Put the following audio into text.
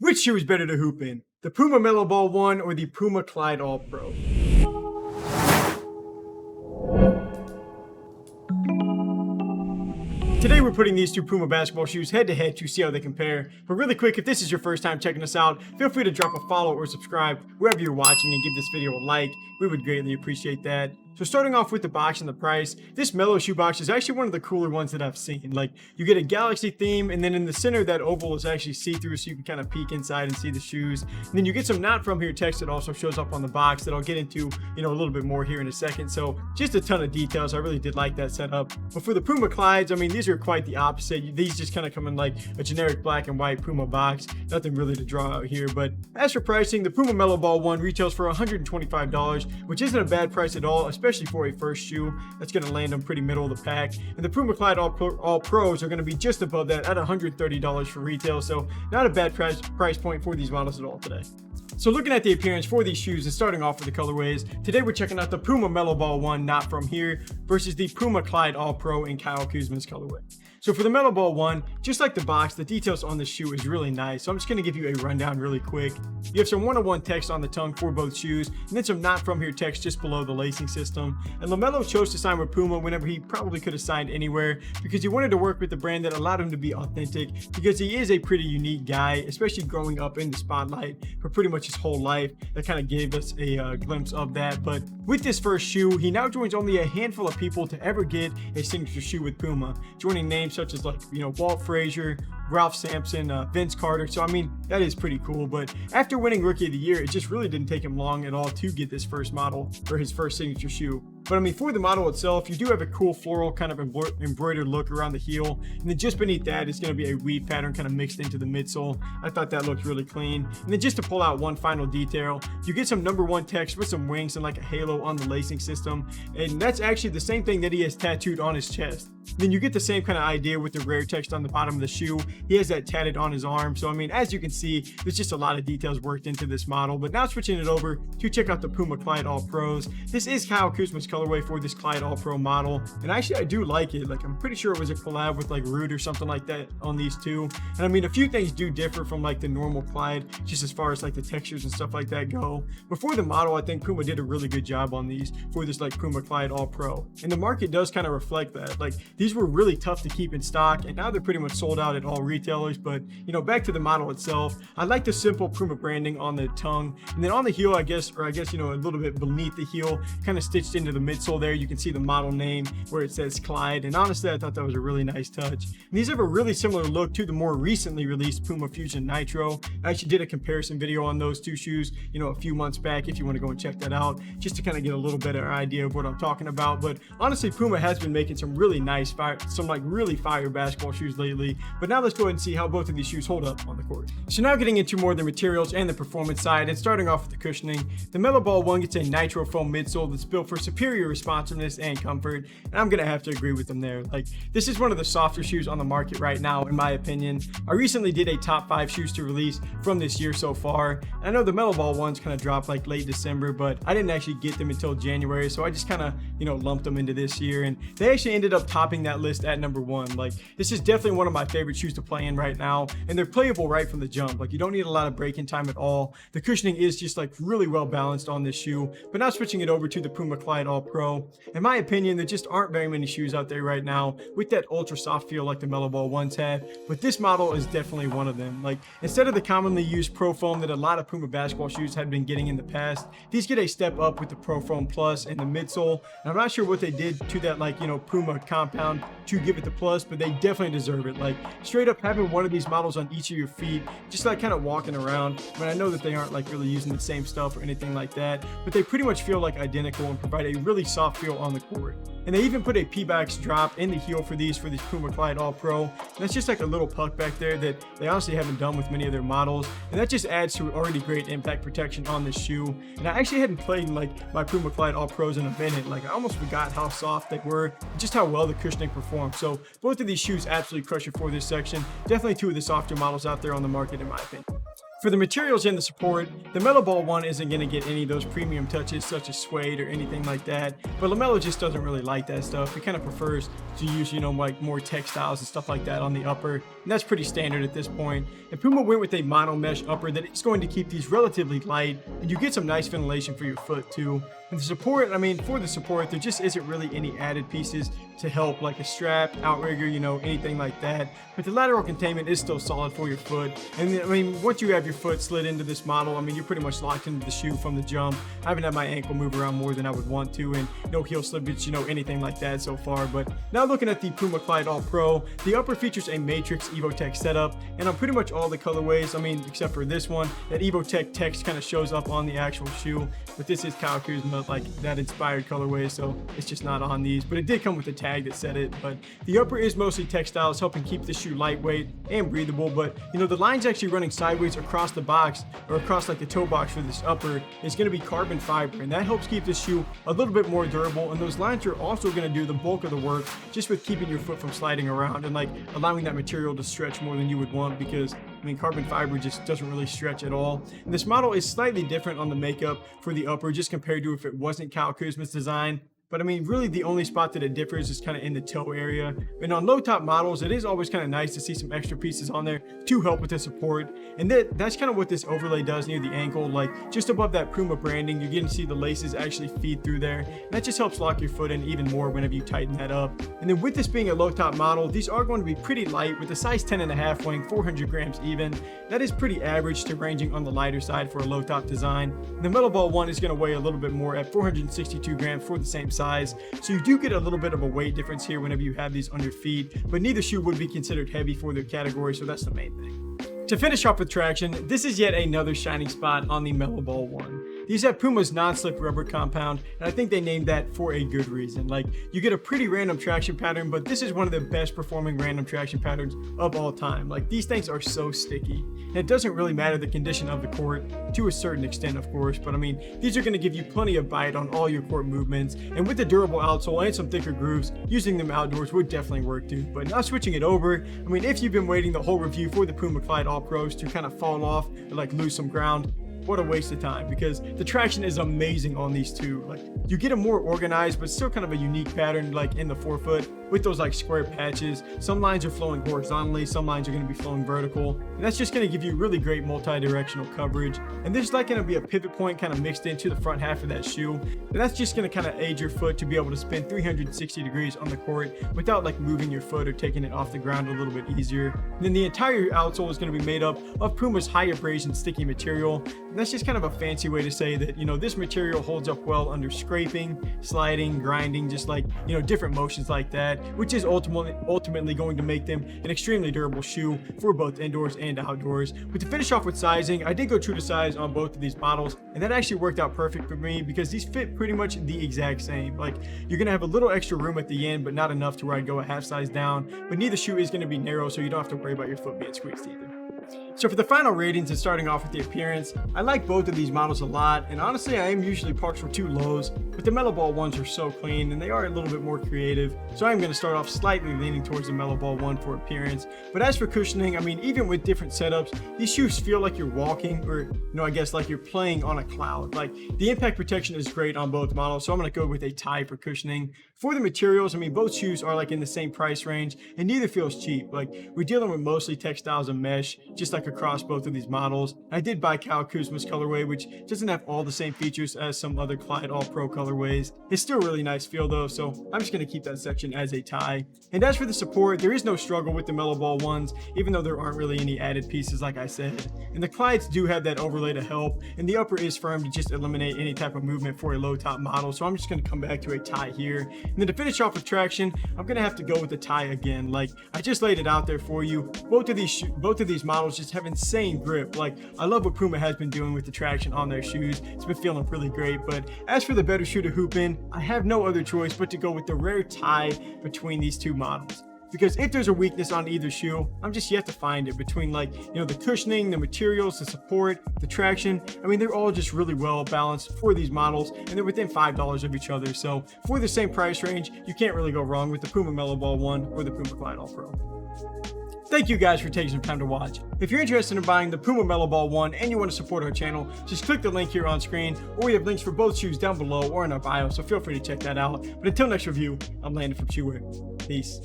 Which shoe is better to hoop in? The Puma Melo Ball 1 or the Puma Clyde All Pro? Today we're putting these two Puma basketball shoes head to head to see how they compare. But really quick, if this is your first time checking us out, feel free to drop a follow or subscribe wherever you're watching and give this video a like. We would greatly appreciate that. So starting off with the box and the price, this Melo shoe box is actually one of the cooler ones that I've seen. Like, you get a galaxy theme, and then in the center that oval is actually see-through, so you can kind of peek inside and see the shoes. And then you get some not from here text that also shows up on the box that I'll get into, a little bit more here in a second. So just a ton of details. I really did like that setup. But for the Puma Clydes, I mean, these are quite the opposite. These just kind of come in like a generic black and white Puma box. Nothing really to draw out here. But as for pricing, the Puma Melo Ball 1 retails for $125, which isn't a bad price at all, especially for a first shoe. That's going to land them pretty middle of the pack. And the Puma Clyde All Pros are going to be just above that at $130 for retail. So not a bad price point for these models at all today. So looking at the appearance for these shoes and starting off with the colorways, today we're checking out the Puma Melo Ball 1 Not From Here versus the Puma Clyde All Pro in Kyle Kuzma's colorway. So for the Melo Ball 1, just like the box, the details on the shoe is really nice. So I'm just going to give you a rundown really quick. You have some one-on-one text on the tongue for both shoes, and then some Not From Here text just below the lacing system. And LaMelo chose to sign with Puma whenever he probably could have signed anywhere because he wanted to work with the brand that allowed him to be authentic, because he is a pretty unique guy, especially growing up in the spotlight for pretty much his whole life. That kind of gave us a glimpse of that. But with this first shoe, he now joins only a handful of people to ever get a signature shoe with Puma, joining names such as Walt Frazier, Ralph Sampson, Vince Carter. So I mean, that is pretty cool. But after winning Rookie of the Year, it just really didn't take him long at all to get this first model for his first signature shoe. But I mean, for the model itself, you do have a cool floral kind of embroidered look around the heel, and then just beneath that is going to be a weave pattern kind of mixed into the midsole. I thought that looked really clean. And then just to pull out one final detail, you get some number 1 text with some wings and like a halo on the lacing system, and that's actually the same thing that he has tattooed on his chest. Then you get the same kind of idea with the rare text on the bottom of the shoe. He has that tatted on his arm. So I mean, as you can see, there's just a lot of details worked into this model. But now switching it over to check out the Puma Clyde All Pros. This is Kyle Kuzma's colorway for this Clyde All Pro model, and actually I do like it. Like, I'm pretty sure it was a collab with like Root or something like that on these two. And I mean, a few things do differ from like the normal Clyde, just as far as like the textures and stuff like that go. But for the model, I think Puma did a really good job on these for this like Puma Clyde All Pro, and the market does kind of reflect that. Like, these were really tough to keep in stock, and now they're pretty much sold out at all retailers. But back to the model itself, I like the simple Puma branding on the tongue, and then on the heel, I guess a little bit beneath the heel, kind of stitched into the midsole there, you can see the model name where it says Clyde. And honestly, I thought that was a really nice touch. And these have a really similar look to the more recently released Puma Fusion Nitro. I actually did a comparison video on those two shoes, a few months back, if you want to go and check that out, just to kind of get a little better idea of what I'm talking about. But honestly, Puma has been making some really nice really fire basketball shoes lately. But now let's go ahead and see how both of these shoes hold up on the court. So now getting into more of the materials and the performance side, and starting off with the cushioning, the Melo Ball 1 gets a nitro foam midsole that's built for superior responsiveness and comfort, and I'm gonna have to agree with them there. Like, this is one of the softer shoes on the market right now, in my opinion. I recently did a top 5 shoes to release from this year so far. I know the Melo Ball ones kind of dropped like late December, but I didn't actually get them until January, so I just kind of lumped them into this year, and they actually ended up topping that list at number 1. Like, this is definitely one of my favorite shoes to play in right now, and they're playable right from the jump. Like, you don't need a lot of break-in time at all. The cushioning is just like really well balanced on this shoe. But now switching it over to the Puma Clyde All Pro, in my opinion, there just aren't very many shoes out there right now with that ultra soft feel like the Melo Ball 1s have, but this model is definitely one of them. Like, instead of the commonly used Pro Foam that a lot of Puma basketball shoes had been getting in the past, these get a step up with the Pro Foam Plus and the midsole. And I'm not sure what they did to that Puma compound to give it the plus, but they definitely deserve it. Like, straight up having one of these models on each of your feet, just like kind of walking around. I mean, I know that they aren't like really using the same stuff or anything like that, but they pretty much feel like identical and provide a really soft feel on the court. And they even put a P-box drop in the heel for these Puma Clyde All Pro. And that's just like a little puck back there that they honestly haven't done with many of their models. And that just adds to already great impact protection on this shoe. And I actually hadn't played in like my Puma Clyde All Pros in a minute. Like, I almost forgot how soft they were, just how well the cushioning performed. So both of these shoes absolutely crush it for this section. Definitely two of the softer models out there on the market, in my opinion. For the materials and the support, the Melo Ball 1 isn't going to get any of those premium touches such as suede or anything like that, but LaMelo just doesn't really like that stuff. He kind of prefers to use, like more textiles and stuff like that on the upper. and that's pretty standard at this point. And Puma went with a mono mesh upper that is going to keep these relatively light, and you get some nice ventilation for your foot too. And the support, I mean, for the support, there just isn't really any added pieces to help, like a strap, outrigger, you know, anything like that. But the lateral containment is still solid for your foot. And I mean, once you have your foot slid into this model, I mean, you're pretty much locked into the shoe from the jump. I haven't had my ankle move around more than I would want to, and no heel slippage, you know, anything like that so far. But now looking at the Puma Clyde All Pro, the upper features a Matrix Evotech setup, and on pretty much all the colorways, I mean, except for this one, that Evotech text kind of shows up on the actual shoe. But this is Kyle Kuzma, like that inspired colorway, so it's just not on these. But it did come with a tag that said it. But the upper is mostly textiles, helping keep the shoe lightweight and breathable. But you know, the line's actually running sideways across the box, or across like the toe box for this upper, is going to be carbon fiber, and that helps keep this shoe a little bit more durable. And those lines are also going to do the bulk of the work, just with keeping your foot from sliding around and like allowing that material to stretch more than you would want, because I mean, carbon fiber just doesn't really stretch at all. And this model is slightly different on the makeup for the upper, just compared to if it wasn't Kyle Kuzma's design. But I mean, really the only spot that it differs is kind of in the toe area. And on low top models, it is always kind of nice to see some extra pieces on there to help with the support. And that's kind of what this overlay does near the ankle. Like just above that Puma branding, you're getting to see the laces actually feed through there. And that just helps lock your foot in even more whenever you tighten that up. And then with this being a low top model, these are going to be pretty light with a size 10.5 weighing 400 grams even. That is pretty average to ranging on the lighter side for a low top design. And the Metal Ball 1 is going to weigh a little bit more at 462 grams for the same size. So you do get a little bit of a weight difference here whenever you have these on your feet, but neither shoe would be considered heavy for their category, so that's the main thing. To finish off with traction, this is yet another shining spot on the Metal Ball 1. These have Puma's non-slip rubber compound, and I think they named that for a good reason. Like, you get a pretty random traction pattern, but this is one of the best performing random traction patterns of all time. Like, these things are so sticky, and it doesn't really matter the condition of the court, to a certain extent of course, but I mean, these are going to give you plenty of bite on all your court movements, and with the durable outsole and some thicker grooves, using them outdoors would definitely work too. But now switching it over, I mean, if you've been waiting the whole review for the Puma Clyde All Pros to kind of fall off or like lose some ground, what a waste of time, because the traction is amazing on these two. Like, you get a more organized but still kind of a unique pattern like in the forefoot with those like square patches. Some lines are flowing horizontally, some lines are going to be flowing vertical, and that's just going to give you really great multi-directional coverage. And there's like going to be a pivot point kind of mixed into the front half of that shoe, and that's just going to kind of aid your foot to be able to spin 360 degrees on the court without like moving your foot or taking it off the ground a little bit easier. And then the entire outsole is going to be made up of Puma's high abrasion sticky material. And that's just kind of a fancy way to say that, you know, this material holds up well under scraping, sliding, grinding, just like, you know, different motions like that, which is ultimately going to make them an extremely durable shoe for both indoors and outdoors. But to finish off with sizing, I did go true to size on both of these models, and that actually worked out perfect for me because these fit pretty much the exact same. Like, you're going to have a little extra room at the end, but not enough to where I'd go a half size down, but neither shoe is going to be narrow, so you don't have to worry about your foot being squeezed either. So for the final ratings and starting off with the appearance, I like both of these models a lot, and honestly I am usually partial to lows, but the Metal Ball 1s are so clean and they are a little bit more creative, so I'm going to start off slightly leaning towards the Metal Ball 1 for appearance. But as for cushioning, I mean, even with different setups, these shoes feel like you're walking, or I guess like you're playing on a cloud. Like, the impact protection is great on both models, so I'm going to go with a tie for cushioning. For the materials, I mean, both shoes are like in the same price range, and neither feels cheap. Like, we're dealing with mostly textiles and mesh, just like across both of these models. I did buy Kyle Kuzma's colorway, which doesn't have all the same features as some other Clyde All Pro colorways. It's still a really nice feel though, so I'm just going to keep that section as a tie. And as for the support, there is no struggle with the Metal Ball 1s, even though there aren't really any added pieces like I said. And the Clydes do have that overlay to help, and the upper is firm to just eliminate any type of movement for a low top model, so I'm just going to come back to a tie here. And then to finish off with traction, I'm going to have to go with the tie again. Like, I just laid it out there for you. Both of these models just have insane grip. Like, I love what Puma has been doing with the traction on their shoes. It's been feeling really great. But as for the better shoe to hoop in, I have no other choice but to go with the rare tie between these two models. Because if there's a weakness on either shoe, I'm just yet to find it between, like, you know, the cushioning, the materials, the support, the traction. I mean, they're all just really well balanced for these models, and they're within $5 of each other. So for the same price range, you can't really go wrong with the Puma Metal Ball 1 or the Puma Clyde All Pro. Thank you guys for taking some time to watch. If you're interested in buying the Puma Metal Ball 1 and you want to support our channel, just click the link here on screen, or we have links for both shoes down below or in our bio, so feel free to check that out. But until next review, I'm Landon from Shoewear. Peace.